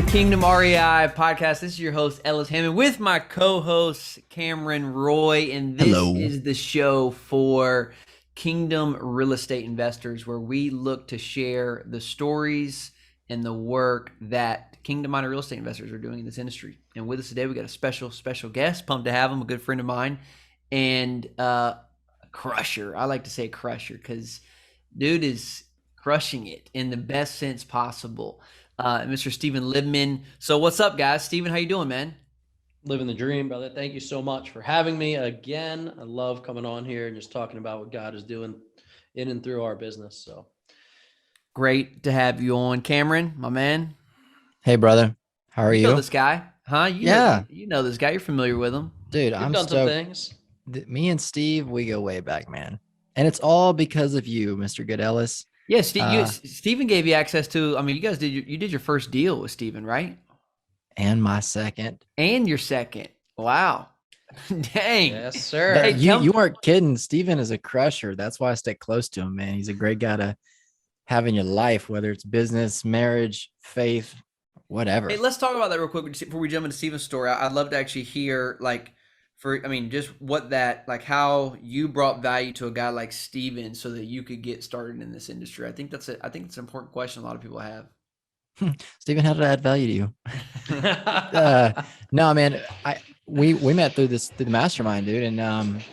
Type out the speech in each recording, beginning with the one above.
Kingdom REI podcast. This is your host, Ellis Hammond, with my co-host, Cameron Roy. And this Hello. is the show for Kingdom real estate investors, where we look to share the stories and the work that Kingdom-minded real estate investors are doing in this industry. And with us today, we got a special guest. Pumped to have him, a good friend of mine, and a crusher. I like to say crusher because dude is crushing it in the best sense possible. Mr. Steven Libman. So what's up, guys? Steven, how you doing, man? Living the dream, brother. Thank you so much for having me again. I love coming on here and just talking about what God is doing in and through our business. So Great to have you on. Cameron, my man. Hey, brother. How are You know you? this guy, huh? Yeah, You know this guy. You're familiar with him. dude, we've I'm done some stoked. things. Me and Steve, we go way back, man. And it's all because of you, Mr. Good Ellis. Yeah, Steven gave you access to. I mean, you guys you did your first deal with Steven, right? And my second. And your second. Wow. Dang. Yes, sir. But Hey, you weren't kidding. Steven is a crusher. That's why I stick close to him, man. He's a great guy to have in your life, whether it's business, marriage, faith, whatever. Hey, let's talk about that real quick before we jump into Steven's story. I'd love to actually hear, just what that, like, how you brought value to a guy like Steven so that you could get started in this industry. I think it's an important question a lot of people have. Steven, how did I add value to you? No, man, we met through the mastermind, dude. And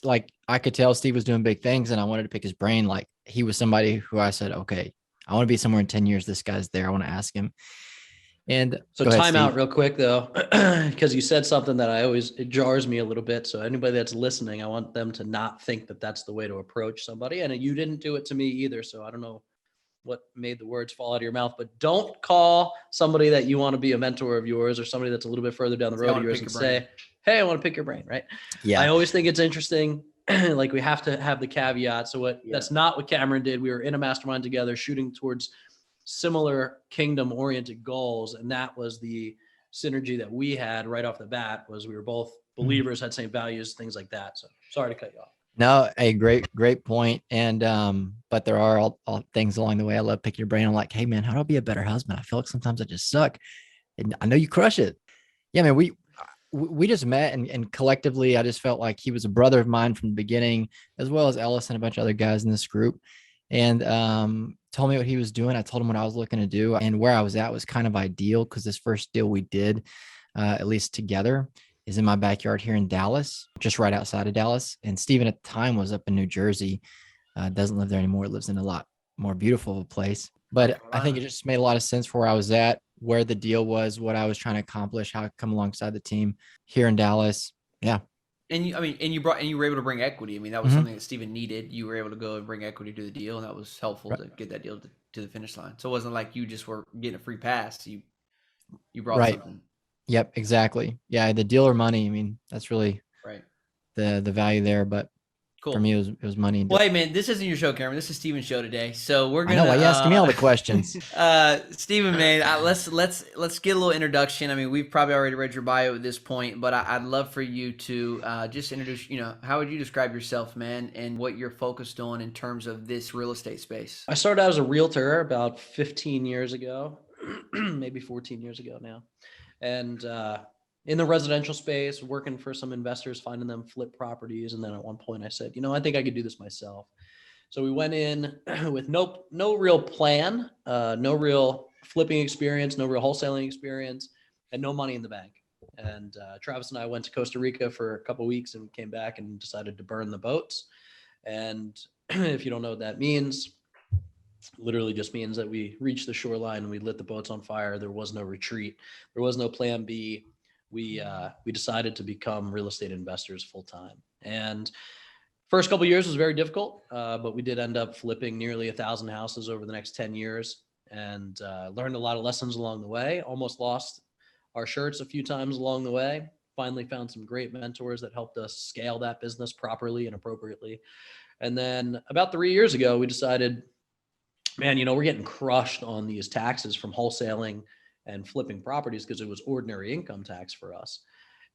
like I could tell Steve was doing big things and I wanted to pick his brain. Like he was somebody who I said, okay, I want to be somewhere in 10 years. This guy's there. I want to ask him. And So time out real quick though, because you said something that it jars me a little bit. So anybody that's listening, I want them to not think that that's the way to approach somebody. And you didn't do it to me either. So I don't know what made the words fall out of your mouth, but don't call somebody that you want to be a mentor of yours or somebody that's a little bit further down the road of yours and say, hey, I want to pick your brain, right? Yeah. I always think it's interesting. Like we have to have the caveat. So that's not what Cameron did. We were in a mastermind together shooting towards similar kingdom oriented goals. And that was the synergy that we had right off the bat was we were both believers, had same values, things like that. So sorry to cut you off. No, a great point. And, but there are all things along the way. I love picking your brain. I'm like, hey man, how do I be a better husband? I feel like sometimes I just suck and I know you crush it. Yeah, man, we just met and collectively, I just felt like he was a brother of mine from the beginning, as well as Ellis and a bunch of other guys in this group. And, told me what he was doing. I told him what I was looking to do, and where I was at was kind of ideal because this first deal we did, at least together, is in my backyard here in Dallas, just right outside of Dallas. And Steven at the time was up in New Jersey. Doesn't live there anymore. Lives in a lot more beautiful of a place. But I think it just made a lot of sense for where I was at, where the deal was, what I was trying to accomplish, how I come alongside the team here in Dallas. Yeah. And you were able to bring equity. I mean, that was something that Steven needed. You were able to go and bring equity to the deal, and that was helpful to get that deal to the finish line. So it wasn't like you just were getting a free pass. You brought something. Yep, exactly. Yeah, the deal or money. I mean, that's really the value there. But cool. For me, it was money. Well, hey man, this isn't your show, Cameron. This is Steven's show today. So we're gonna. I know. Why you asking me all the questions? Steven, man, let's get a little introduction. I mean, we've probably already read your bio at this point, but I'd love for you to just introduce. How would you describe yourself, man, and what you're focused on in terms of this real estate space? I started out as a realtor about 15 years ago, maybe 14 years ago now. And in the residential space, working for some investors, finding them flip properties. And then at one point I said, I think I could do this myself. So we went in with no real plan, no real flipping experience, no real wholesaling experience, and no money in the bank. And Travis and I went to Costa Rica for a couple of weeks and came back and decided to burn the boats. And if you don't know what that means, literally just means that we reached the shoreline and we lit the boats on fire. There was no retreat. There was no plan B. We decided to become real estate investors full time. And first couple of years was very difficult, but we did end up flipping nearly 1,000 houses over the next 10 years and learned a lot of lessons along the way. Almost lost our shirts a few times along the way. Finally found some great mentors that helped us scale that business properly and appropriately. And then about 3 years ago, we decided, man, we're getting crushed on these taxes from wholesaling and flipping properties because it was ordinary income tax for us.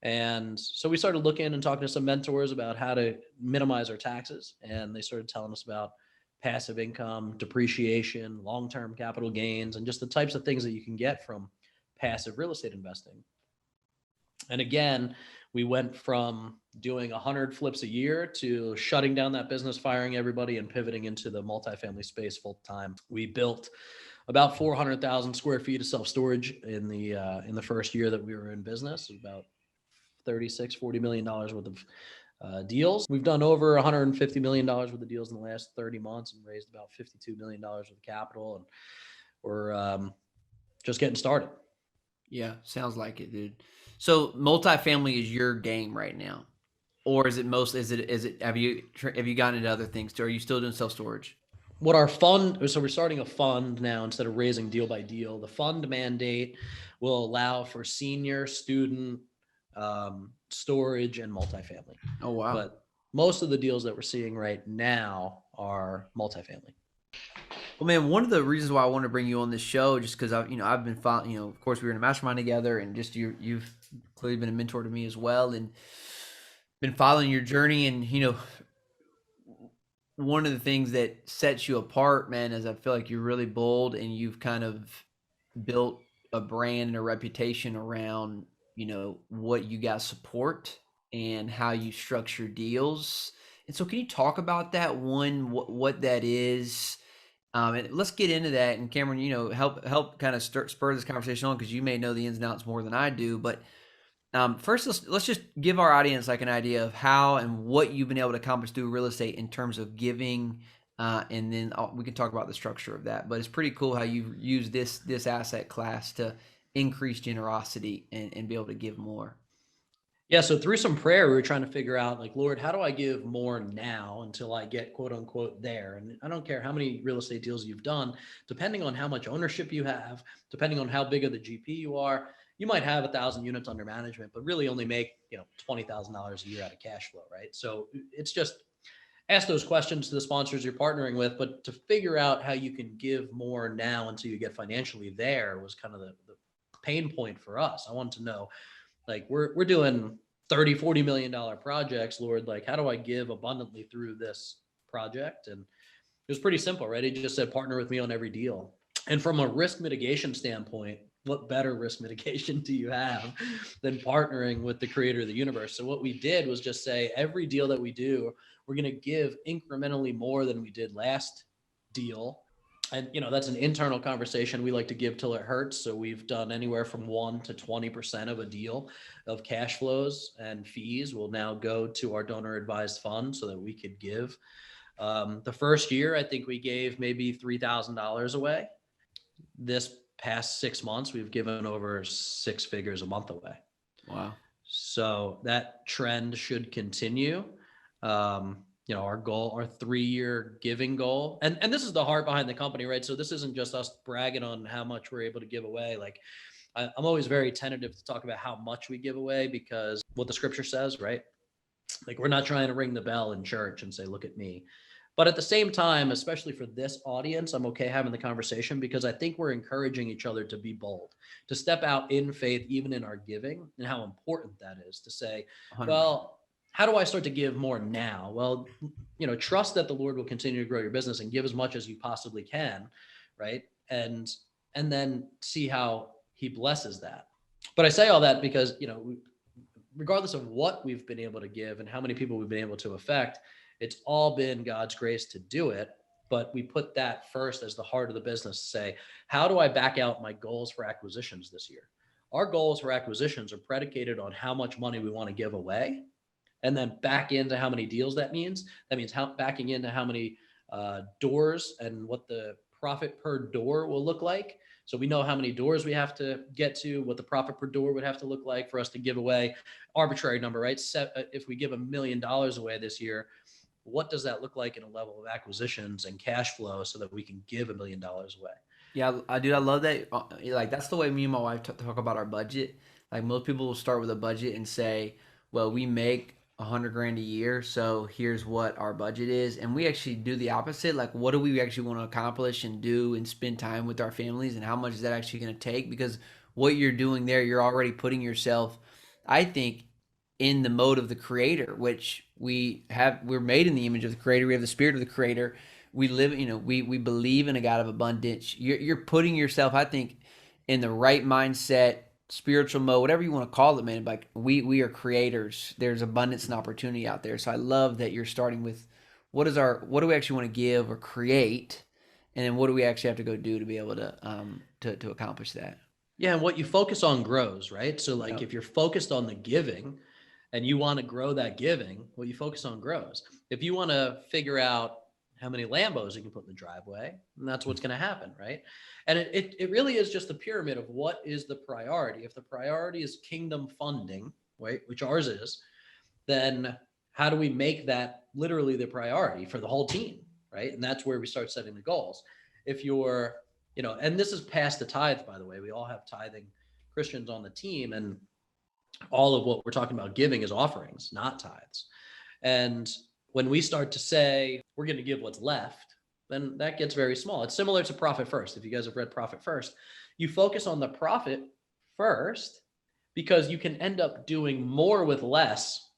And so we started looking and talking to some mentors about how to minimize our taxes. And they started telling us about passive income, depreciation, long-term capital gains, and just the types of things that you can get from passive real estate investing. And again, we went from doing 100 flips a year to shutting down that business, firing everybody, and pivoting into the multifamily space full time. We built about 400,000 square feet of self-storage in the first year that we were in business. About $40 million worth of deals. We've done over $150 million worth of deals in the last 30 months and raised about $52 million worth of capital. And we're just getting started. Yeah, sounds like it, dude. So multifamily is your game right now, or is it most? Is it? Have you gotten into other things too? Are you still doing self storage? What our fund, so we're starting a fund now instead of raising deal by deal. The fund mandate will allow for senior, student, storage, and multifamily. Oh wow! But most of the deals that we're seeing right now are multifamily. Well, man, one of the reasons why I wanted to bring you on this show, just because I've been following, of course we were in a mastermind together, and just you've clearly been a mentor to me as well, and been following your journey, and one of the things that sets you apart, man, is I feel like you're really bold, and you've kind of built a brand and a reputation around what you guys support and how you structure deals. And so, can you talk about that one? What that is? And let's get into that. And Cameron, help kind of spur this conversation on, because you may know the ins and outs more than I do. But first, let's just give our audience like an idea of how and what you've been able to accomplish through real estate in terms of giving, and then we can talk about the structure of that. But it's pretty cool how you use this asset class to increase generosity and be able to give more. Yeah, so through some prayer, we were trying to figure out, like, Lord, how do I give more now until I get quote unquote there? And I don't care how many real estate deals you've done, depending on how much ownership you have, depending on how big of the GP you are, you might have 1,000 units under management, but really only make $20,000 a year out of cash flow, right? So it's just ask those questions to the sponsors you're partnering with, but to figure out how you can give more now until you get financially there was kind of the pain point for us. I wanted to know, like, we're doing $30-40 million projects, Lord, like, how do I give abundantly through this project? And it was pretty simple, right? He just said, partner with me on every deal. And from a risk mitigation standpoint, what better risk mitigation do you have than partnering with the creator of the universe? So what we did was just say, every deal that we do, we're going to give incrementally more than we did last deal. And, that's an internal conversation. We like to give till it hurts. So we've done anywhere from 1 to 20% of a deal of cash flows and fees will now go to our donor advised fund so that we could give. The first year, I think we gave maybe $3,000 away. This past 6 months, we've given over 6 figures a month away. Wow. So that trend should continue. Our goal, our 3-year giving goal. And this is the heart behind the company, right? So this isn't just us bragging on how much we're able to give away. Like, I'm always very tentative to talk about how much we give away, because what the scripture says, right? Like, we're not trying to ring the bell in church and say, look at me. But at the same time, especially for this audience, I'm okay having the conversation, because I think we're encouraging each other to be bold, to step out in faith, even in our giving, and how important that is to say, 100%. well, how do I start to give more now? Well, trust that the Lord will continue to grow your business and give as much as you possibly can, right? And then see how he blesses that. But I say all that because, regardless of what we've been able to give and how many people we've been able to affect, it's all been God's grace to do it. But we put that first as the heart of the business to say, how do I back out my goals for acquisitions this year? Our goals for acquisitions are predicated on how much money we want to give away, and then back into how many deals that means. That means backing into how many doors and what the profit per door will look like. So we know how many doors we have to get to, what the profit per door would have to look like for us to give away. Arbitrary number, right? If we give $1 million away this year, what does that look like in a level of acquisitions and cash flow so that we can give $1 million away? Yeah, I do. I love that. Like, that's the way me and my wife talk about our budget. Like, most people will start with a budget and say, well, we make $100,000 a year, so here's what our budget is. And we actually do the opposite. Like, what do we actually want to accomplish and do and spend time with our families, and how much is that actually going to take? Because what you're doing there, you're already putting yourself, I think, in the mode of the creator, which we're made in the image of the creator. We have the spirit of the creator. We live, we believe in a God of abundance. You're putting yourself, I think, in the right mindset, spiritual mode, whatever you want to call it, man. Like we are creators. There's abundance and opportunity out there. So I love that you're starting with what do we actually want to give or create, and then what do we actually have to go do to be able to accomplish that. Yeah, and what you focus on grows, right? So like Yep. if you're focused on the giving and you want to grow that giving, what you focus on grows. If you want to figure out how many Lambos you can put in the driveway, and that's what's going to happen, right? And it really is just the pyramid of what is the priority. If the priority is kingdom funding, right, which ours is, then how do we make that literally the priority for the whole team, right? And that's where we start setting the goals. If you're, and this is past the tithe, by the way, we all have tithing Christians on the team, and all of what we're talking about giving is offerings, not tithes. And when we start to say we're going to give what's left, then that gets very small. It's similar to Profit First. If you guys have read Profit First, you focus on the profit first because you can end up doing more with less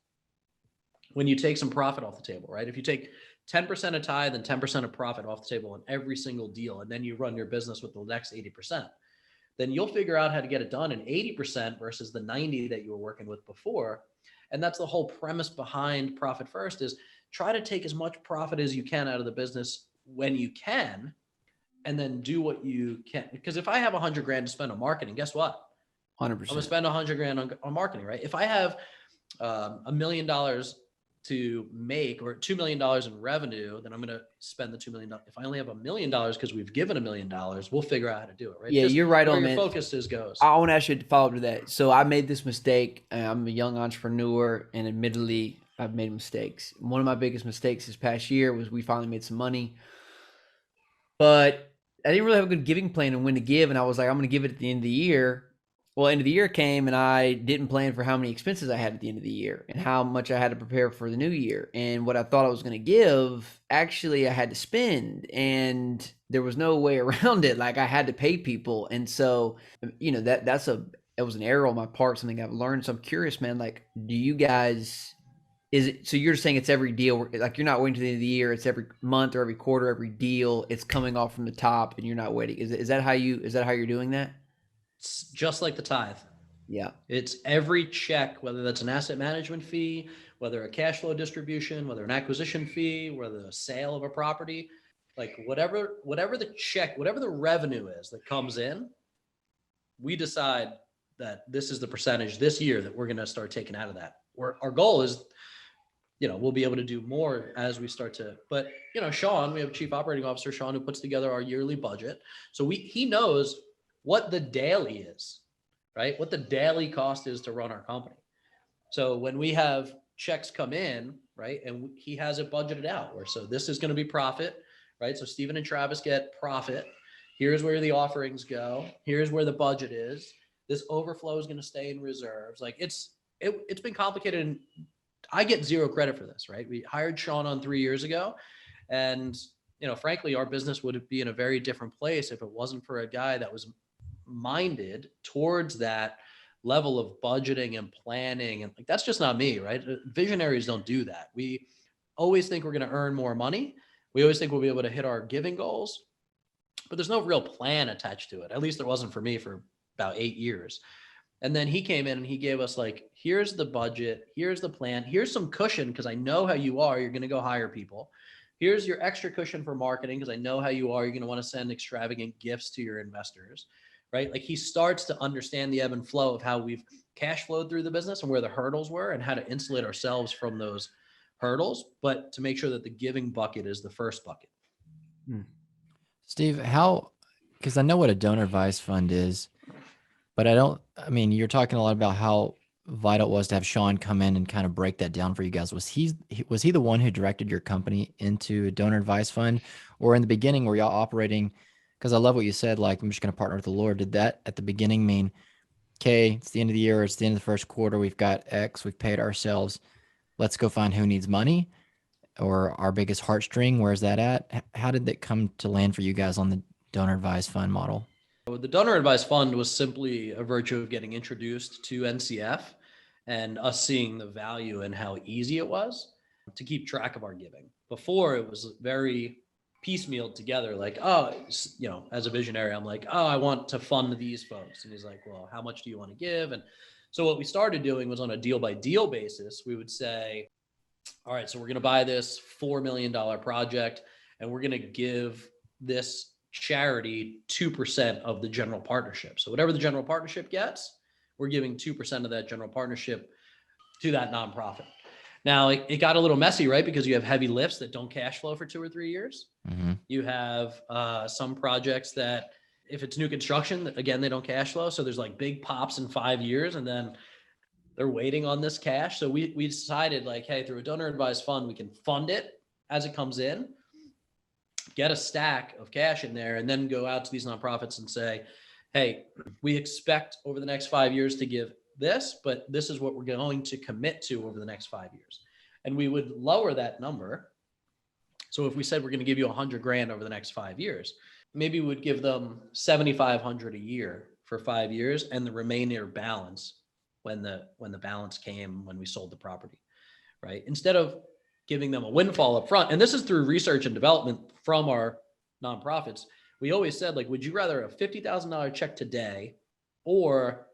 when you take some profit off the table, right? If you take 10% of tithe and 10% of profit off the table on every single deal, and then you run your business with the next 80%, then you'll figure out how to get it done in 80% versus the 90 that you were working with before. And that's the whole premise behind Profit First is try to take as much profit as you can out of the business when you can, and then do what you can. Because if I have 100 grand to spend on marketing, guess what? 100%. I'm gonna spend 100 grand on marketing, right? If I have $1 million to make or $2 million in revenue, then I'm going to spend the $2 million. If I only have $1 million because we've given $1 million, we'll figure out how to do it, right? Yeah, Just you're right where on, your man. focus is goes. I want to ask you to follow up to that. So I made this mistake. I'm a young entrepreneur, and admittedly, I've made mistakes. One of my biggest mistakes this past year was we finally made some money, but I didn't really have a good giving plan on when to give, and I was like, I'm going to give it at the end of the year. Well, end of the year came, and I didn't plan for how many expenses I had at the end of the year and how much I had to prepare for the new year. And what I thought I was going to give, actually, I had to spend, and there was no way around it. Like I had to pay people, and so that was an error on my part, something I've learned. So I'm curious, man. Like, do you guys? Is it so? You're saying it's every deal, like you're not waiting to the end of the year. It's every month or every quarter, every deal. It's coming off from the top, and you're not waiting. Is that how you're doing that? It's just like the tithe. Yeah. It's every check, whether that's an asset management fee, whether a cash flow distribution, whether an acquisition fee, whether a sale of a property, like whatever the check, whatever the revenue is that comes in, we decide that this is the percentage this year that we're going to start taking out of that. Our goal is, we'll be able to do more as we start to, but Sean, we have Chief Operating Officer, Sean, who puts together our yearly budget. So he knows what the daily is, right? What the daily cost is to run our company. So when we have checks come in, right, and he has it budgeted out where, so this is going to be profit, right? So Steven and Travis get profit. Here's where the offerings go. Here's where the budget is. This overflow is going to stay in reserves. Like it's been complicated, and I get zero credit for this, right? We hired Sean on 3 years ago, and frankly, our business would be in a very different place if it wasn't for a guy that was minded towards that level of budgeting and planning. And like, that's just not me, right? Visionaries don't do that. We always think we're going to earn more money. We always think we'll be able to hit our giving goals, but there's no real plan attached to it. At least there wasn't for me for about 8 years. And then he came in and he gave us like, here's the budget, here's the plan, here's some cushion because I know how you are. You're going to go hire people. Here's your extra cushion for marketing because I know how you are. You're going to want to send extravagant gifts to your investors, right? Like he starts to understand the ebb and flow of how we've cash flowed through the business and where the hurdles were and how to insulate ourselves from those hurdles, but to make sure that the giving bucket is the first bucket. Steve, because I know what a donor advised fund is, but you're talking a lot about how vital it was to have Sean come in and kind of break that down for you guys. Was he the one who directed your company into a donor advised fund, or in the beginning were y'all operating? Because I love what you said, like, I'm just going to partner with the Lord. Did that at the beginning mean, okay, it's the end of the year, it's the end of the first quarter, we've got X, we've paid ourselves, let's go find who needs money, or our biggest heartstring, where's that at? How did that come to land for you guys on the donor advised fund model? The donor advised fund was simply a virtue of getting introduced to NCF and us seeing the value and how easy it was to keep track of our giving. Before, it was very piecemealed together, like, oh, as a visionary, I'm like, oh, I want to fund these folks. And he's like, well, how much do you want to give? And so what we started doing was on a deal by deal basis. We would say, all right, so we're going to buy this $4 million project and we're going to give this charity 2% of the general partnership. So whatever the general partnership gets, we're giving 2% of that general partnership to that nonprofit. Now, it got a little messy, right? Because you have heavy lifts that don't cash flow for 2 or 3 years. Mm-hmm. You have some projects that, if it's new construction, again, they don't cash flow. So there's like big pops in 5 years, and then they're waiting on this cash. So we decided, like, hey, through a donor advised fund, we can fund it as it comes in, get a stack of cash in there, and then go out to these nonprofits and say, hey, we expect over the next 5 years to give this, but this is what we're going to commit to over the next 5 years. And we would lower that number. So if we said we're going to give you $100,000 over the next 5 years, maybe we would give them $7,500 a year for 5 years, and the remainder balance when the balance came when we sold the property, right? Instead of giving them a windfall up front. And this is through research and development from our nonprofits. We always said, like, would you rather a $50,000 check today or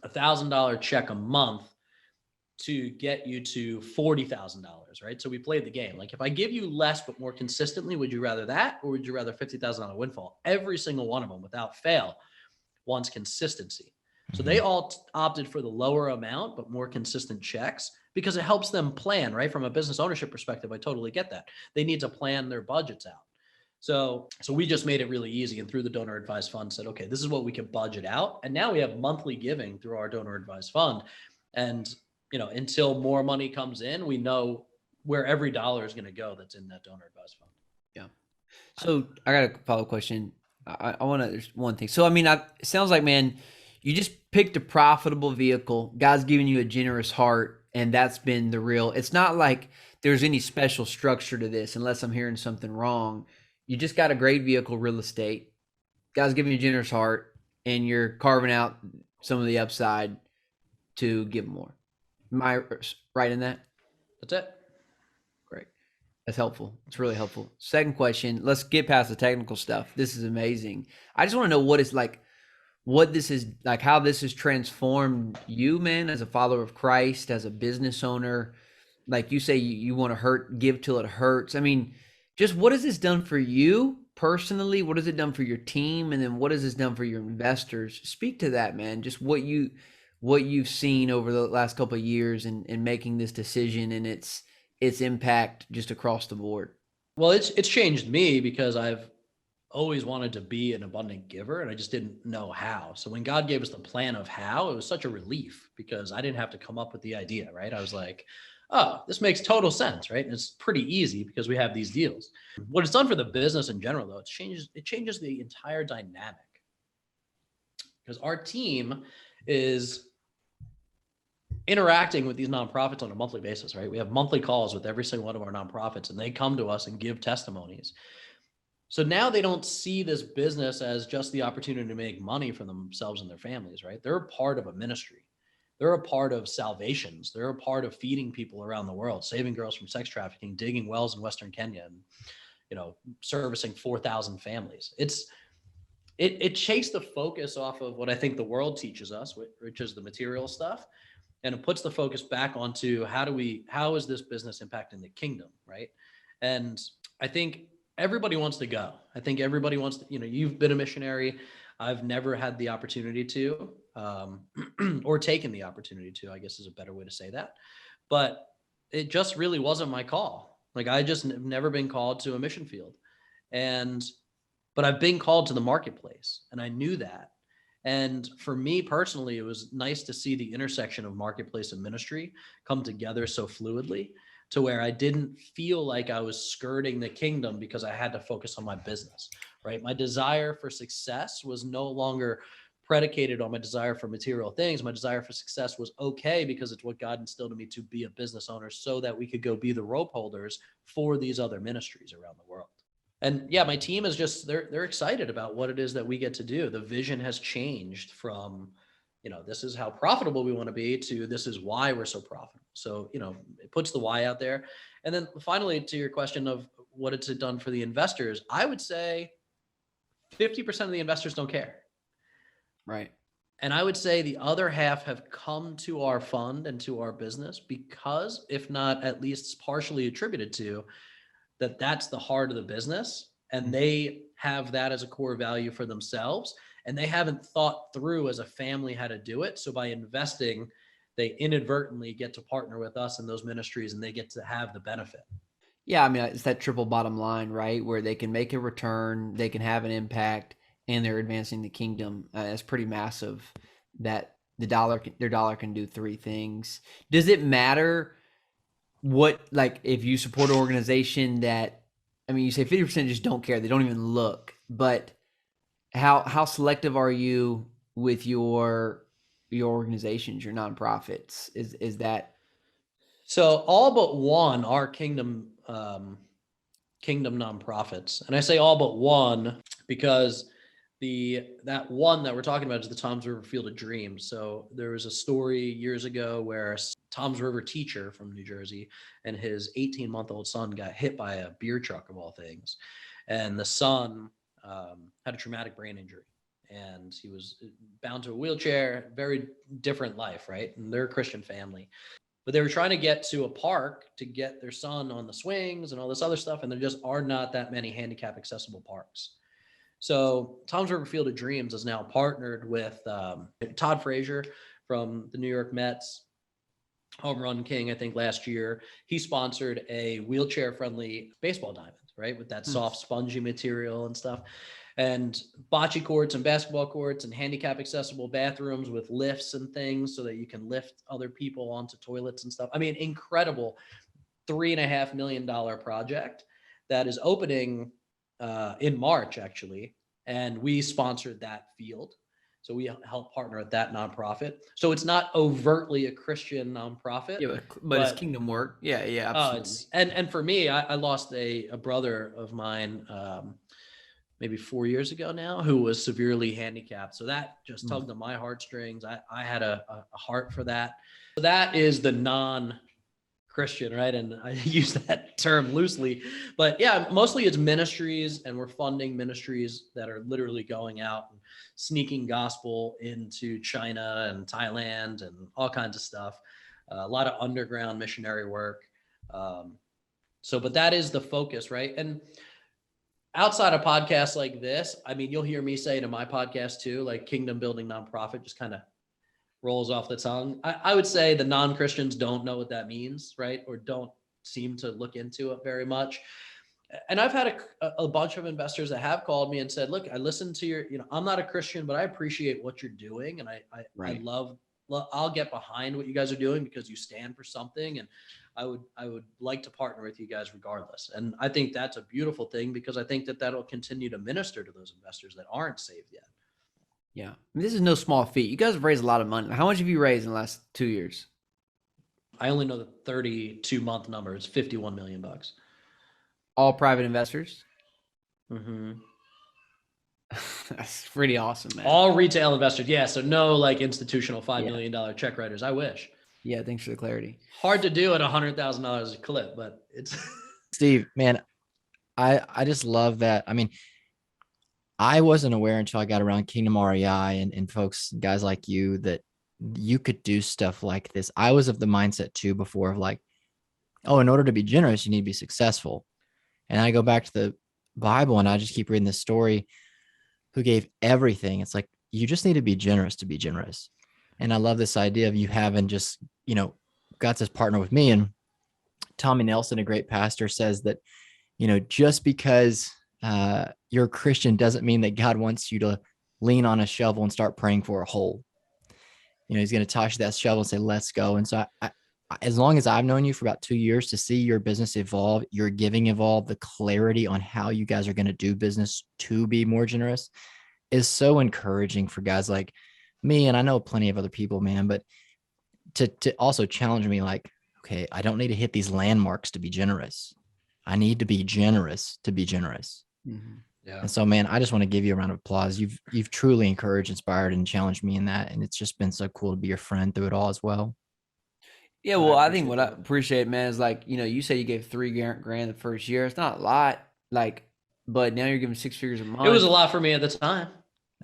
$1,000 check a month to get you to $40,000, right? So we played the game. Like, if I give you less but more consistently, would you rather that, or would you rather $50,000 windfall? Every single one of them, without fail, wants consistency. So they all opted for the lower amount but more consistent checks because it helps them plan, right? From a business ownership perspective, I totally get that. They need to plan their budgets out. So we just made it really easy, and through the donor advised fund said, okay, this is what we can budget out. And now we have monthly giving through our donor advised fund. And, until more money comes in, we know where every dollar is going to go that's in that donor advised fund. Yeah. So I got a follow-up question. I want to, there's one thing. So, it sounds like, man, you just picked a profitable vehicle. God's giving you a generous heart, and that's been the real, it's not like there's any special structure to this, unless I'm hearing something wrong. You just got a great vehicle, real estate. God's giving you a generous heart, and you're carving out some of the upside to give more. Am I right in that? That's it. Great. That's helpful. It's really helpful. Second question. Let's get past the technical stuff. This is amazing. I just want to know what this is like, how this has transformed you, man, as a follower of Christ, as a business owner. Like you say, you want to give till it hurts. Just what has this done for you personally? What has it done for your team? And then what has this done for your investors? Speak to that, man. Just what you've seen over the last couple of years in making this decision and its impact just across the board. Well, it's changed me because I've always wanted to be an abundant giver, and I just didn't know how. So when God gave us the plan of how, it was such a relief because I didn't have to come up with the idea, right? I was like, oh, this makes total sense, right? And it's pretty easy because we have these deals. What it's done for the business in general, though, it changes the entire dynamic because our team is interacting with these nonprofits on a monthly basis, right? We have monthly calls with every single one of our nonprofits, and they come to us and give testimonies. So now they don't see this business as just the opportunity to make money for themselves and their families, right? They're a part of a ministry. They're a part of salvations. They're a part of feeding people around the world, saving girls from sex trafficking, digging wells in Western Kenya, and servicing 4,000 families. It takes the focus off of what I think the world teaches us, which is the material stuff, and it puts the focus back onto how is this business impacting the kingdom, right? And I think everybody wants to go. I think everybody wants to, you've been a missionary. I've never had the opportunity to, or taken the opportunity to, I guess is a better way to say that. But it just really wasn't my call. Like, I just never been called to a mission field. But I've been called to the marketplace, and I knew that. And for me personally, it was nice to see the intersection of marketplace and ministry come together so fluidly to where I didn't feel like I was skirting the kingdom because I had to focus on my business, right? My desire for success was no longer predicated on my desire for material things. My desire for success was okay because it's what God instilled in me to be a business owner so that we could go be the rope holders for these other ministries around the world. And yeah, my team is just, they're excited about what it is that we get to do. The vision has changed from, this is how profitable we want to be to this is why we're so profitable. So, it puts the why out there. And then finally, to your question of what it's done for the investors, I would say 50% of the investors don't care. Right. And I would say the other half have come to our fund and to our business because, if not at least partially attributed to, that that's the heart of the business. And they have that as a core value for themselves. And they haven't thought through as a family how to do it. So by investing, they inadvertently get to partner with us in those ministries and they get to have the benefit. Yeah, I mean, it's that triple bottom line, right? Where they can make a return, they can have an impact, and they're advancing the kingdom. It's pretty massive that their dollar can do three things. Does it matter what, like, if you support an organization that, I mean, you say 50% just don't care, they don't even look, but how selective are you with your organizations, your nonprofits? Is that So all but one are kingdom nonprofits. And I say all but one because that one that we're talking about is the Toms River Field of Dreams. So there was a story years ago where a Toms River teacher from New Jersey and his 18-month-old son got hit by a beer truck of all things. And the son had a traumatic brain injury and he was bound to a wheelchair, very different life, right? And they're a Christian family. But they were trying to get to a park to get their son on the swings and all this other stuff. And there just are not that many handicap accessible parks. So Tom's River Field of Dreams is now partnered with Todd Frazier from the New York Mets, home run king, I think last year. He sponsored a wheelchair friendly baseball diamond, right? With that soft spongy material and stuff. And bocce courts and basketball courts and handicap accessible bathrooms with lifts and things so that you can lift other people onto toilets and stuff. I mean, incredible $3.5 million project that is opening in March, actually. And we sponsored that field. So we help partner with that nonprofit. So it's not overtly a Christian nonprofit. yeah, but it's kingdom work. Yeah, yeah, absolutely. And for me, I lost a brother of mine maybe 4 years ago now, who was severely handicapped. So that just tugged on my heartstrings. I had a heart for that. So that is the non-Christian, right? And I use that term loosely, but yeah, mostly it's ministries, and we're funding ministries that are literally going out and sneaking gospel into China and Thailand and all kinds of stuff. A lot of underground missionary work. But that is the focus, right? And outside of podcasts like this, I mean, you'll hear me say to my podcast too, like kingdom building nonprofit just kind of rolls off the tongue. I would say the non-Christians don't know what that means, right? Or don't seem to look into it very much. And I've had a bunch of investors that have called me and said, look, I listened to your, I'm not a Christian, but I appreciate what you're doing. And I love, I'll get behind what you guys are doing because you stand for something. And I would like to partner with you guys regardless. And I think that's a beautiful thing because I think that that'll continue to minister to those investors that aren't saved yet. Yeah. I mean, this is no small feat. You guys have raised a lot of money. How much have you raised in the last 2 years? I only know the 32-month number. It's $51 million. All private investors? Mm-hmm. That's pretty awesome, man. All retail investors. Yeah. So no like institutional $5 million check writers. I wish. Yeah. Thanks for the clarity. Hard to do at $100,000 a clip, but it's Steve, man, I just love that. I mean, I wasn't aware until I got around Kingdom REI and folks, guys like you, that you could do stuff like this. I was of the mindset too before of like, oh, in order to be generous, you need to be successful. And I go back to the Bible and I just keep reading this story, who gave everything. It's like, you just need to be generous to be generous. And I love this idea of you having just, God's this partner with me. And Tommy Nelson, a great pastor, says that, just because you're a Christian doesn't mean that God wants you to lean on a shovel and start praying for a hole. He's going to toss you that shovel and say, let's go. And so I, as long as I've known you for about 2 years, to see your business evolve, your giving evolve, the clarity on how you guys are going to do business to be more generous is so encouraging for guys like me. And I know plenty of other people, man, but to also challenge me like, okay, I don't need to hit these landmarks to be generous. I need to be generous to be generous. Mm-hmm. Yeah. And so, man, I just want to give you a round of applause. You've truly encouraged, inspired, and challenged me in that. And it's just been so cool to be your friend through it all as well. Yeah, But I well, I think appreciate what I that. appreciate, man, is like, you say you gave 3 grand the first year. It's not a lot, like, but now you're giving 6 figures a It was a month. lot for me at the time.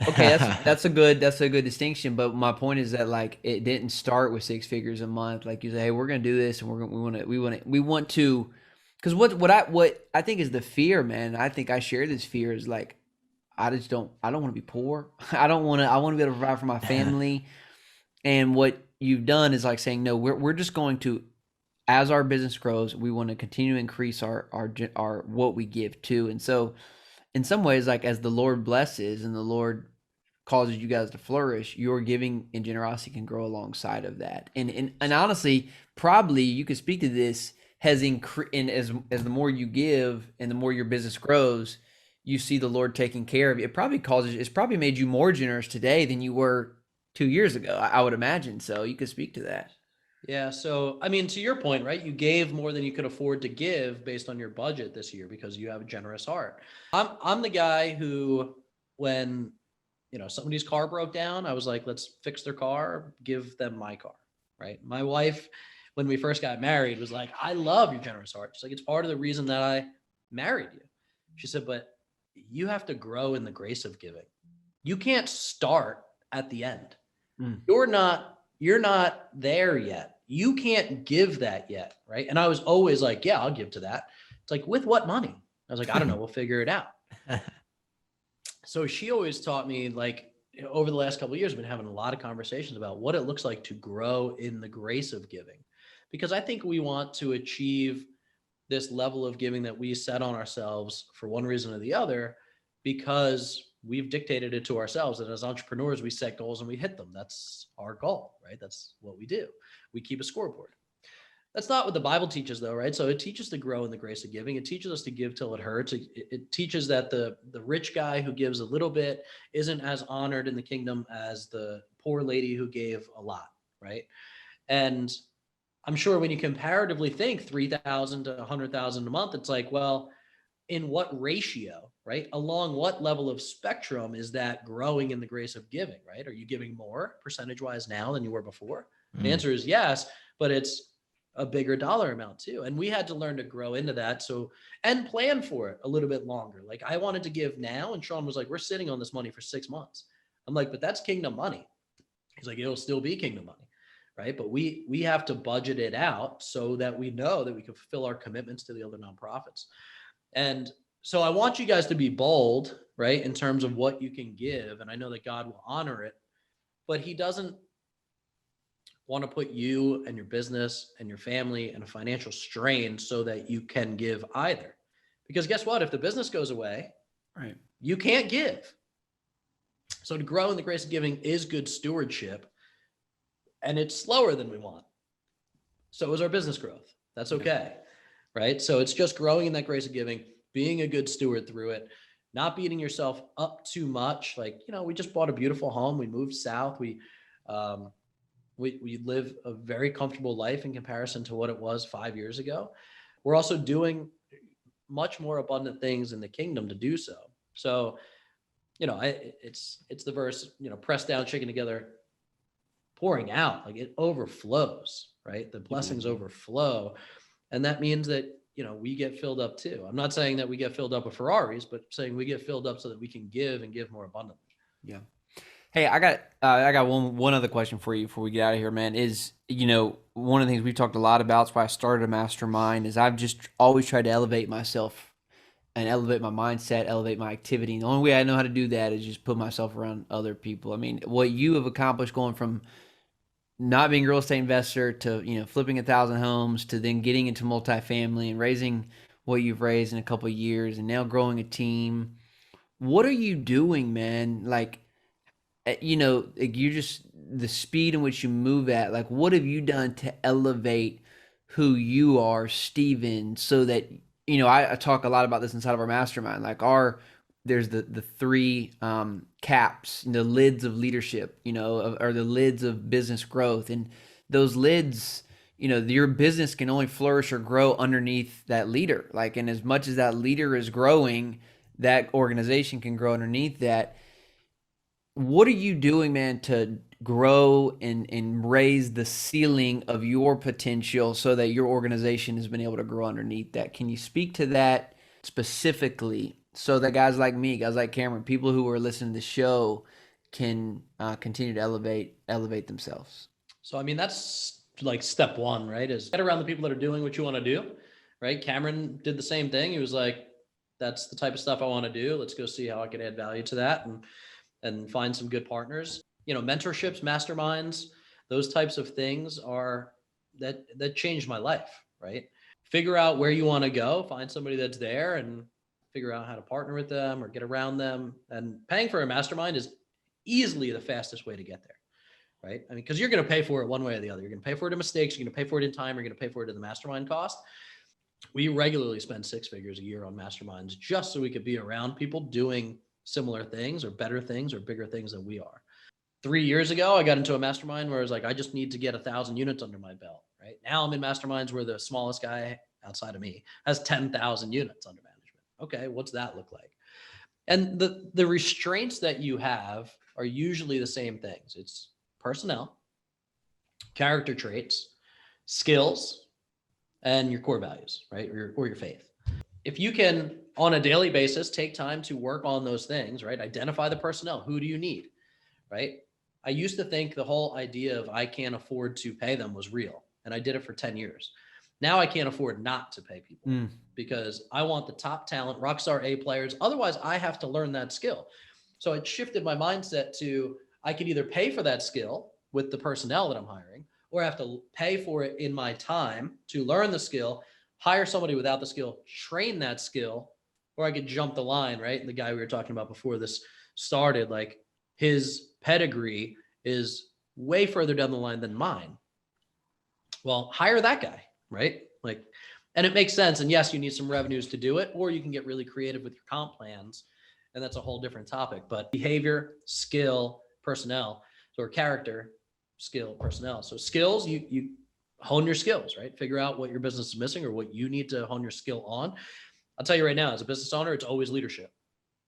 Okay, that's a good distinction. But my point is that like it didn't start with 6 figures a month. Like you say, hey, we're gonna do this, and we want to, because what I think is the fear, man. I think I share this fear is like I don't want to be poor. I want to be able to provide for my family. And what you've done is like saying, no, we're just going to, as our business grows, we want to continue to increase our what we give to. And so in some ways, like as the Lord blesses and the Lord causes you guys to flourish, your giving and generosity can grow alongside of that. And honestly, probably you could speak to this, has increased, and as the more you give and the more your business grows, you see the Lord taking care of you. It's probably made you more generous today than you were 2 years ago. I would imagine. So you could speak to that. Yeah. So, I mean, to your point, right? You gave more than you could afford to give based on your budget this year because you have a generous heart. I'm the guy who, when somebody's car broke down, I was like, let's fix their car, give them my car, right? My wife, when we first got married, was like, I love your generous heart. She's like, it's part of the reason that I married you. She said, but you have to grow in the grace of giving. You can't start at the end. Mm. You're not there yet. You can't give that yet, right? And I was always like, yeah, I'll give to that. It's like, with what money? I was like, I don't know, we'll figure it out. So she always taught me, like, over the last couple of years, I've been having a lot of conversations about what it looks like to grow in the grace of giving, because I think we want to achieve this level of giving that we set on ourselves for one reason or the other, because we've dictated it to ourselves. And as entrepreneurs, we set goals and we hit them. That's our goal, right? That's what we do. We keep a scoreboard. That's not what the Bible teaches, though, right? So it teaches to grow in the grace of giving. It teaches us to give till it hurts. It teaches that the rich guy who gives a little bit isn't as honored in the kingdom as the poor lady who gave a lot, right? And I'm sure when you comparatively think 3,000 to 100,000 a month, it's like, well, in what ratio, right? Along what level of spectrum is that growing in the grace of giving, right? Are you giving more percentage wise now than you were before? The answer is yes, but it's a bigger dollar amount too. And we had to learn to grow into that. So, and plan for it a little bit longer. Like, I wanted to give now, and Sean was like, we're sitting on this money for 6 months. I'm like, but that's kingdom money. He's like, it'll still be kingdom money, right? But we have to budget it out so that we know that we can fulfill our commitments to the other nonprofits. And so I want you guys to be bold, right, in terms of what you can give. And I know that God will honor it, but he doesn't want to put you and your business and your family in a financial strain so that you can give either. Because guess what? If the business goes away, Right. you can't give. So to grow in the grace of giving is good stewardship, and it's slower than we want. So is our business growth. That's okay. Right? So it's just growing in that grace of giving, being a good steward through it, not beating yourself up too much. Like, we just bought a beautiful home. We moved south. We live a very comfortable life in comparison to what it was 5 years ago. We're also doing much more abundant things in the kingdom to do so. So, it's the verse, pressed down, shaken together, pouring out, like it overflows, right? The blessings overflow. And that means that, we get filled up too. I'm not saying that we get filled up with Ferraris, but saying we get filled up so that we can give and give more abundantly. Yeah. Hey, I got one other question for you before we get out of here, man. Is one of the things we've talked a lot about, that's why I started a mastermind, is I've just always tried to elevate myself and elevate my mindset, elevate my activity. And the only way I know how to do that is just put myself around other people. I mean, what you have accomplished going from not being a real estate investor to flipping 1,000 homes to then getting into multifamily and raising what you've raised in a couple of years and now growing a team. What are you doing, man? Like, like you just, the speed in which you move at, like, what have you done to elevate who you are, Steven, so that, I talk a lot about this inside of our mastermind, like there's the three caps, the lids of leadership, or the lids of business growth. And those lids, your business can only flourish or grow underneath that leader. Like, and as much as that leader is growing, that organization can grow underneath that. What are you doing, man, to grow and raise the ceiling of your potential so that your organization has been able to grow underneath that. Can you speak to that specifically so that guys like me, guys like Cameron, people who are listening to the show can continue to elevate themselves? So, I mean, that's like step one, right? Is get around the people that are doing what you want to do, right? Cameron did the same thing. He was like, that's the type of stuff I want to do. Let's go see how I can add value to that and find some good partners. You know, mentorships, masterminds, those types of things are that changed my life, right? Figure out where you want to go, find somebody that's there and figure out how to partner with them or get around them. And paying for a mastermind is easily the fastest way to get there, right? I mean, because you're going to pay for it one way or the other. You're going to pay for it in mistakes. You're going to pay for it in time. You're going to pay for it in the mastermind cost. We regularly spend 6 figures a year on masterminds just so we could be around people doing similar things or better things or bigger things than we are. 3 years ago, I got into a mastermind where I was like, I just need to get 1,000 units under my belt, right? Now I'm in masterminds where the smallest guy outside of me has 10,000 units under management. Okay, what's that look like? And the restraints that you have are usually the same things. It's personnel, character traits, skills, and your core values, right? Or your faith. If you can, on a daily basis, take time to work on those things, right? Identify the personnel. Who do you need, right? I used to think the whole idea of I can't afford to pay them was real. And I did it for 10 years. Now I can't afford not to pay people because I want the top talent, rockstar A players. Otherwise, I have to learn that skill. So it shifted my mindset to I could either pay for that skill with the personnel that I'm hiring, or I have to pay for it in my time to learn the skill, hire somebody without the skill, train that skill, or I could jump the line, right? And the guy we were talking about before this started, like his pedigree is way further down the line than mine. Well, hire that guy, right? Like, and it makes sense. And yes, you need some revenues to do it, or you can get really creative with your comp plans. And that's a whole different topic. But behavior, skill, personnel, or character, skill, personnel. So skills, you hone your skills, right? Figure out what your business is missing or what you need to hone your skill on. I'll tell you right now, as a business owner, it's always leadership.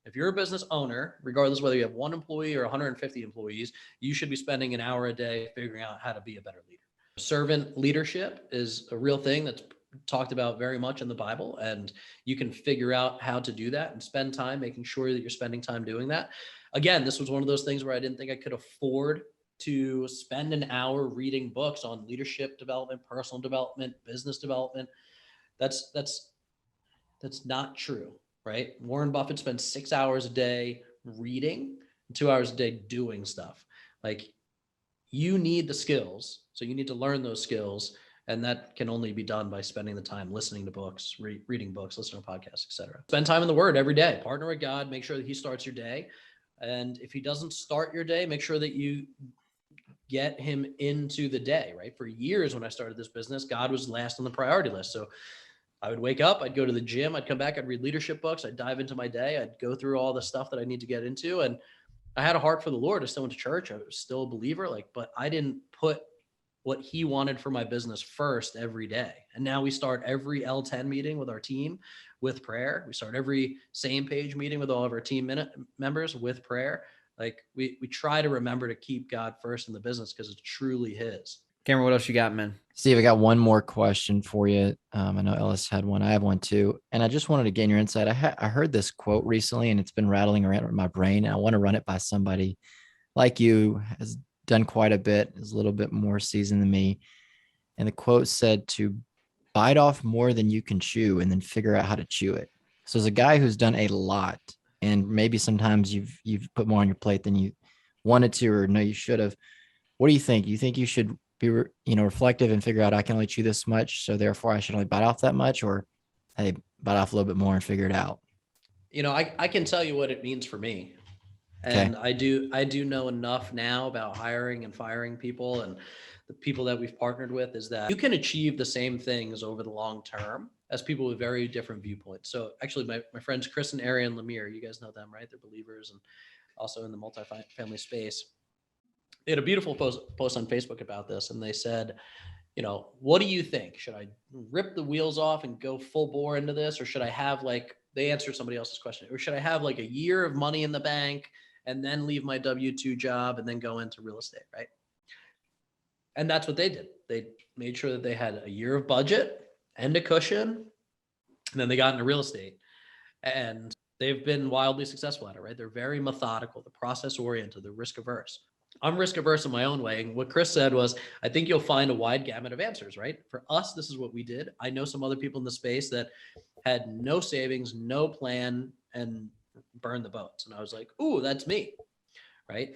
If you're a business owner, regardless whether you have 1 employee or 150 employees, you should be spending an hour a day figuring out how to be a better leader. Servant leadership is a real thing that's talked about very much in the Bible, and you can figure out how to do that and spend time making sure that you're spending time doing that. Again, this was one of those things where I didn't think I could afford to spend an hour reading books on leadership development, personal development, business development. That's not true, right? Warren Buffett spends 6 hours a day reading, 2 hours a day doing stuff. Like, you need the skills. So you need to learn those skills. And that can only be done by spending the time listening to books, reading books, listening to podcasts, etc. Spend time in the Word every day. Partner with God. Make sure that He starts your day. And if He doesn't start your day, make sure that you get Him into the day, right? For years when I started this business, God was last on the priority list. So I would wake up, I'd go to the gym, I'd come back, I'd read leadership books, I'd dive into my day, I'd go through all the stuff that I need to get into. And I had a heart for the Lord. I still went to church. I was still a believer, but I didn't put what He wanted for my business first every day. And now we start every L10 meeting with our team with prayer. We start every same page meeting with all of our team members with prayer. Like we try to remember to keep God first in the business because it's truly His. Cameron, what else you got, man? Steve, I got one more question for you. I know Ellis had one. I have one too. And I just wanted to gain your insight. I heard this quote recently and it's been rattling around in my brain. And I want to run it by somebody like you, has done quite a bit, is a little bit more seasoned than me. And the quote said to bite off more than you can chew and then figure out how to chew it. So as a guy who's done a lot, and maybe sometimes you've put more on your plate than you wanted to, or no, you should have. What do you think? You think you should be, reflective and figure out I can only chew this much, so therefore I should only bite off that much, or hey, bite off a little bit more and figure it out? I can tell you what it means for me. And okay. I do know enough now about hiring and firing people and the people that we've partnered with is that you can achieve the same things over the long term as people with very different viewpoints. So actually my friends, Chris and Arian Lemire, you guys know them, right? They're believers and also in the multifamily space. They had a beautiful post on Facebook about this. And they said, what do you think? Should I rip the wheels off and go full bore into this? Or should I have they answered somebody else's question, or should I have a year of money in the bank and then leave my W-2 job and then go into real estate, right? And that's what they did. They made sure that they had a year of budget and a cushion, and then they got into real estate. And they've been wildly successful at it, right? They're very methodical, they're process oriented, they're risk averse. I'm risk averse in my own way. And what Chris said was, I think you'll find a wide gamut of answers, right? For us, this is what we did. I know some other people in the space that had no savings, no plan, and burned the boats. And I was like, ooh, that's me, right?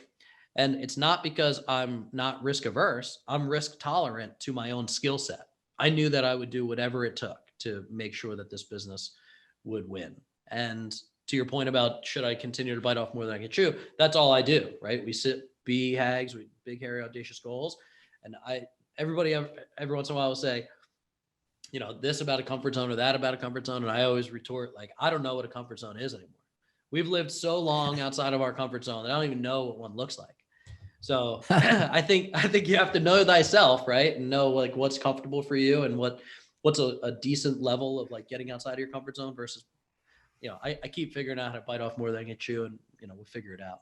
And it's not because I'm not risk averse, I'm risk tolerant to my own skill set. I knew that I would do whatever it took to make sure that this business would win. And to your point about, should I continue to bite off more than I can chew? That's all I do, right? We sit BHAGs with big, hairy, audacious goals. And everybody every once in a while will say, you know, this about a comfort zone or that about a comfort zone. And I always retort, like, I don't know what a comfort zone is anymore. We've lived so long outside of our comfort zone that I don't even know what one looks like. So I think you have to know thyself, right? And know like what's comfortable for you and what's a decent level of like getting outside of your comfort zone versus, you know, I keep figuring out how to bite off more than I can chew, and, you know, we'll figure it out.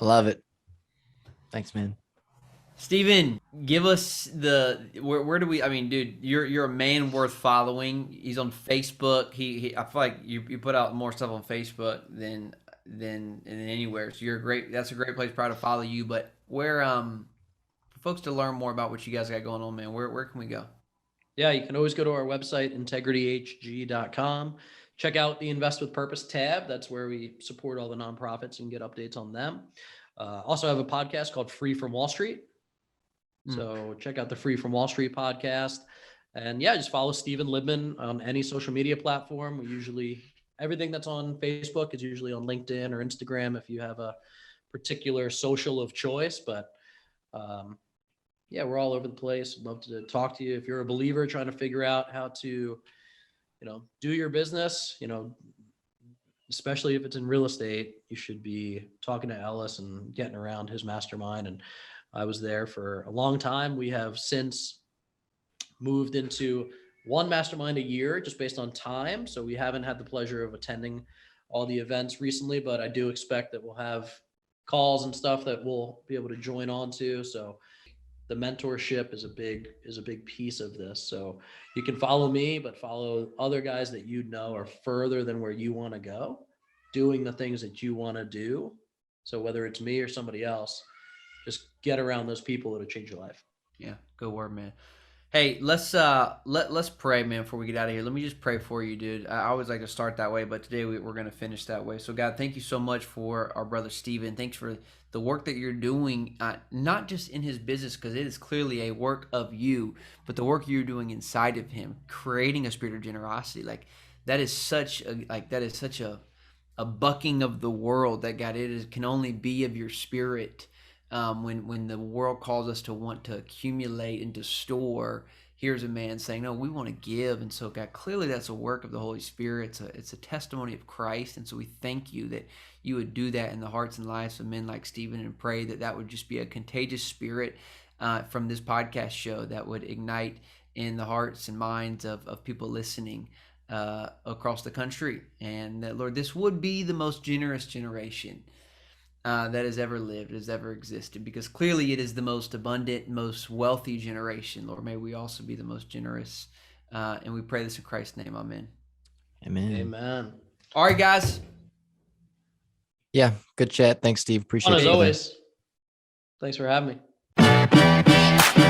Love it. Thanks, man. Steven, give us where do we, I mean, dude, you're a man worth following. He's on Facebook. He I feel like you put out more stuff on Facebook than anywhere. So that's a great place probably to follow you. But where for folks to learn more about what you guys got going on, man, where can we go? Yeah, you can always go to our website, integrityhg.com. Check out the Invest with Purpose tab. That's where we support all the nonprofits and get updates on them. Also have a podcast called Free from Wall Street. So check out the Free from Wall Street podcast. And yeah, just follow Steven Libman on any social media platform. Everything that's on Facebook is usually on LinkedIn or Instagram if you have a particular social of choice. But yeah, we're all over the place. Love to talk to you. If you're a believer trying to figure out how to, you know, do your business, you know, especially if it's in real estate, you should be talking to Ellis and getting around his mastermind. And I was there for a long time. We have since moved into one mastermind a year just based on time. So we haven't had the pleasure of attending all the events recently, but I do expect that we'll have calls and stuff that we'll be able to join on to. So the mentorship is a big piece of this. So you can follow me, but follow other guys that you know are further than where you want to go, doing the things that you want to do. So whether it's me or somebody else, just get around those people that'll change your life. Yeah, good word, man. Hey, let's pray, man, before we get out of here. Let me just pray for you, dude. I always like to start that way, but today we're going to finish that way. So, God, thank you so much for our brother Steven. Thanks for the work that you're doing, not just in his business, because it is clearly a work of you, but the work you're doing inside of him, creating a spirit of generosity. Like that is such a bucking of the world that, God, can only be of your spirit. When the world calls us to want to accumulate and to store, here's a man saying, no, we want to give. And so, God, clearly that's a work of the Holy Spirit. It's a testimony of Christ. And so we thank you that you would do that in the hearts and lives of men like Steven, and pray that would just be a contagious spirit from this podcast show that would ignite in the hearts and minds of people listening across the country. And that, Lord, this would be the most generous generation that has ever lived, has ever existed, because clearly it is the most abundant, most wealthy generation. Lord, may we also be the most generous. And we pray this in Christ's name. Amen. Amen. Amen. All right, guys. Yeah, good chat. Thanks, Steve. Appreciate Fun it. as always. Thanks for having me.